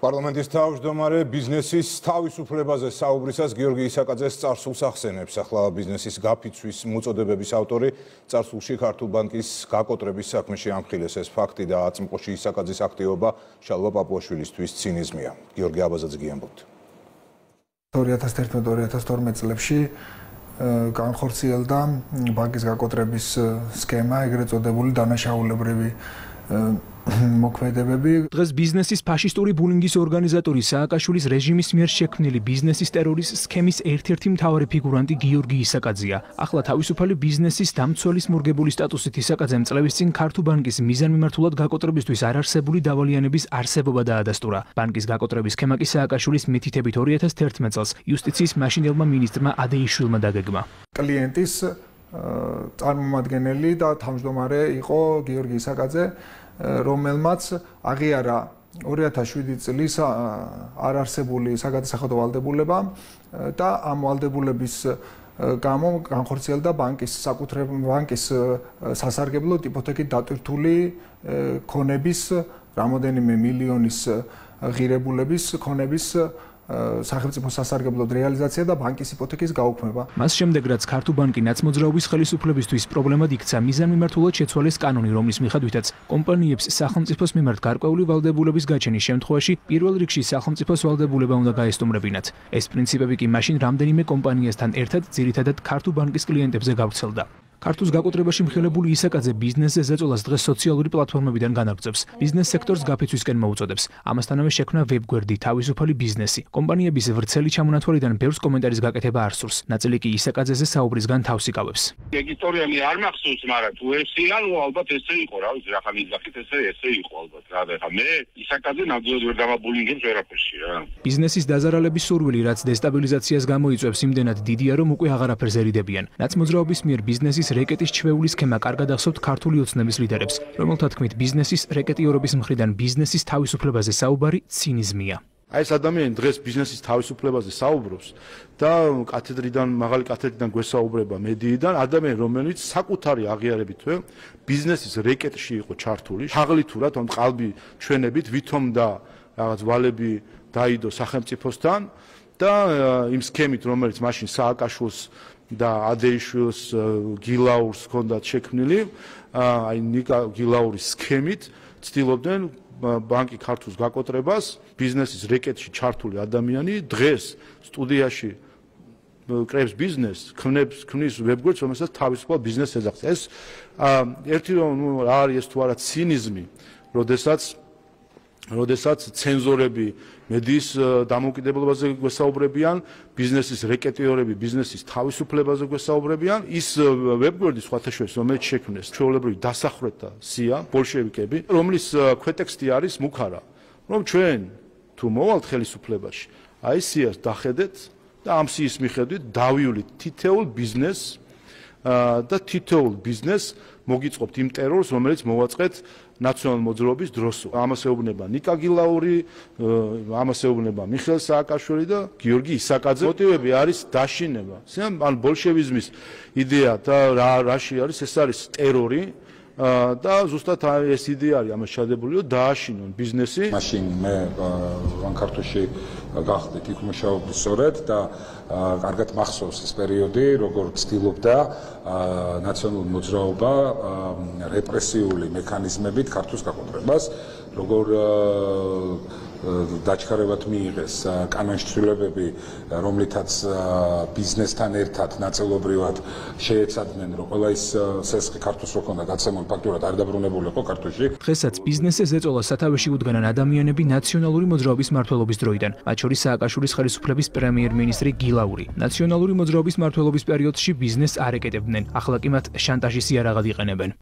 პარლამენტის თავმჯდომარე ბიზნესის თავისუფლებაზე საუბრისას გიორგი ისაკაძეს წარსულს ახსენებს. ახლა ბიზნესის გაფიცვის მოწოდებების ავტორი წარსულში ქართულ ბანკის გაკოტრების საქმეში ამხილეს ეს ფაქტი და აწმყოში ისაკაძის აქტივობა შალვა პაპუაშვილისთვის ცინიზმია. გიორგი აბაზაძე ამბობთ. 2011-2012 წლებში განხორციელდა ბანკის გაკოტრების სქემა, ეგრეთ წოდებული დანაშაულებრივი მოქმედებები. დღეს ბიზნესის ფაშისტური ბულინგის ორგანიზატორი სააკაშვილის რეჟიმის მიერ შექმნილი ბიზნესის ტერორის სქემის ერთ-ერთი მთავარი ფიგურანტი გიორგი ისაკაძეა. ახლა თავისუფალი ბიზნესის დამცველის მორგებული სტატუსით ისაკაძემ წლების წინ ქართულ ბანკის მიზანმიმართულად გაკოტრებისთვის არარსებული დავალიანების არსებობა დაადასტურა. ბანკის გაკოტრების სქემა კი სააკაშვილის მითითებით 2011 წელს იუსტიციის მაშინდელმა მინისტრმა ადეიშვილმა დაგეგმა. კლიენტის წარმომადგენელი და თავმჯდომარე იყო გიორგი ისაკაძე, რომელმაც აღიარა 2007 წლის არარსებული საგადასახადო ვალდებულება და ამ ვალდებულების გამო განხორციელდა ბანკის სასარგებლო იპოთეკით დატვირთული ქონების რამოდენიმე მილიონის ღირებულების ქონების სახელმწიფო სასარგებლოდ რეალიზაცია და ბანკის იპოთეკის გაუქმება. მას შემდეგ რაც ქართულ ბანკი ნაცმოძრაობის ხელისუფლებისთვის პრობლემად იქცა, მიზანმიმართულად შეცვალეს კანონი, რომლის მიხედვითაც კომპანიებს სახელმწიფოს მიმართ გარკვეული ვალდებულების გაჩენის შემთხვევაში პირველ რიგში სახელმწიფოს ვალდებულება უნდა გაესტუმრებინათ. ეს პრინციპები კი მაშინ რამდენიმე კომპანიასთან ერთად ძირითადად ქართულ ბანკის კლიენტებზე გავრცელდა. ქართულს გაკოტრებაში მხილებული ისაკაძე ბიზნესზე ზეწოლას დღეს სოციალური პლატფორმებიდან განაგრძობს. ბიზნეს სექტორს გაფიცვისკენ მოუწოდებს. ამასთანავე შექმნა ვებგვერდი თავისუფალი ბიზნესი. კომპანიების ვრცელი ჩამონათვალიდან ბევრს კომენტარის გაკეთება არ სურს. ნაწილი კი ისაკაძეზე საუბრისგან თავს იკავებს. ეგ ისტორია მე არ მახსოვს, მაგრამ თუ ესეა, ნუ ალბათ ესე იყო, რა ვიცი, რა ხანი ზახით ესე იყო ალბათ, რა და ხა მე ისაკაძე ნამდვილად ვერ დამაბულინგებს ვერაფერში რა. ბიზნესის დაზარალების სურვილი, რაც დესტაბილიზაციას გამოიწვევს, იმდენად დიდია, რომ უკვე აღარაფერს ერიდებიან. ნაცმოძრაობის მიერ ბიზნესის რეკეტის ჩვეული სქემა კარგად ახსოვთ ქართული ოცნების ლიდერებს, რომელთა თქმით ბიზნესის რეკეტიორობის მხრიდან ბიზნესის თავისუფლებაზე საუბარი ცინიზმია. აი ეს ადამიანი დღეს ბიზნესის თავისუფლებაზე საუბრობს და მაღალი კათედრიდან გვესაუბრება მედიიდან, ადამიანი რომელიც საკუთარი აღიარებითვე ბიზნესის რეკეტში იყო ჩართული, შაღლითურად ამ ყალბი ჩვენებით ვითომ და რაღაც ვალები დაიდო სახელმწიფოსთან და იმ სქემით, რომელიც მაშინ სააკაშვილს და ადეიშვილს გილაურს ჰქონდათ შექმნილი, აი ნიკა გილაურის სქემით ცდილობდნენ ბანკი ქართულს გაკოტრებას, ბიზნესის რეკეტში ჩართული ადამიანი დღეს სტუდიაში კრებს ბიზნესს, ქმნის ვებგვერდს, რომელსაც თავისუფალ ბიზნესს ეძახს. ეს ერთი რომ რა არის ეს თუ არა ცინიზმი, როდესაც ცენზორები მედიის დამოუკიდებლობაზე გვესაუბრებიან, ბიზნესის რეკეტიორები ბიზნესის თავისუფლებაზე გვესაუბრებიან, ის ვებგვერდი სხვათა შორის რომელიც შექმნეს ჩვეულებრივი დასახრეთა სია, ბოლშევიკები, რომლის ქვეტექსტი არის მუქარა, რომ ჩვენ თუ მოვალთ ხელისუფლებაში, აი სიას დახედეთ და ამ სიის მიხედვით დავივლით თითოეულ ბიზნესს და თითოეულ ბიზნესს მოგიწყობთ იმ ტერორს, რომელიც მოვაწყეთ ნაციონალურ მოძრაობის დროს. ამას ეუბნება ნიკა გილაური, ამას ეუბნება მიხეილ სააკაშვილი და გიორგი ისაკაძე. მოტივები არის დაშინება. ან ბოლშევიზმის იდეა და რაში არის, ეს არის ტერორი. და ზუსტად ეს იდეა არის ამას შადებული, რომ დააშინონ ბიზნესი. მაშინ მე ქართულში გახდით იქ მუშაობდი სწორედ და კარგად მახსოვს ეს პერიოდი, როგორ ცდილობდა ნაციონალური მოძრაობა რეპრესიული მექანიზმებით ქართულს გაკოტრებას, როგორ დაჩქარებად მიიღეს კანონშცვლილებები, რომლითაც ბიზნესთან ერთად ნაწილობრივად შეეცადნენ, რომ ყველა ის სესხი ქართულს რო ქონდა გაცემული ფაქტურად არ დაბრუნებულიყო ქართულში. დღესაც ბიზნესზე ზეწოლას სათავეში უდგანან ადამიანები ნაციონალური მოძრაობის მმართველობის დროიდან, მათ შორის სააკაშვილის ხელისუფლების პრემიერ-მინისტრი გილაური. ნაციონალური მოძრაობის მმართველობის პერიოდში ბიზნესს არ ეკეტებდნენ, ახლა კი მათ შანტაჟის იარაღად იყენებენ.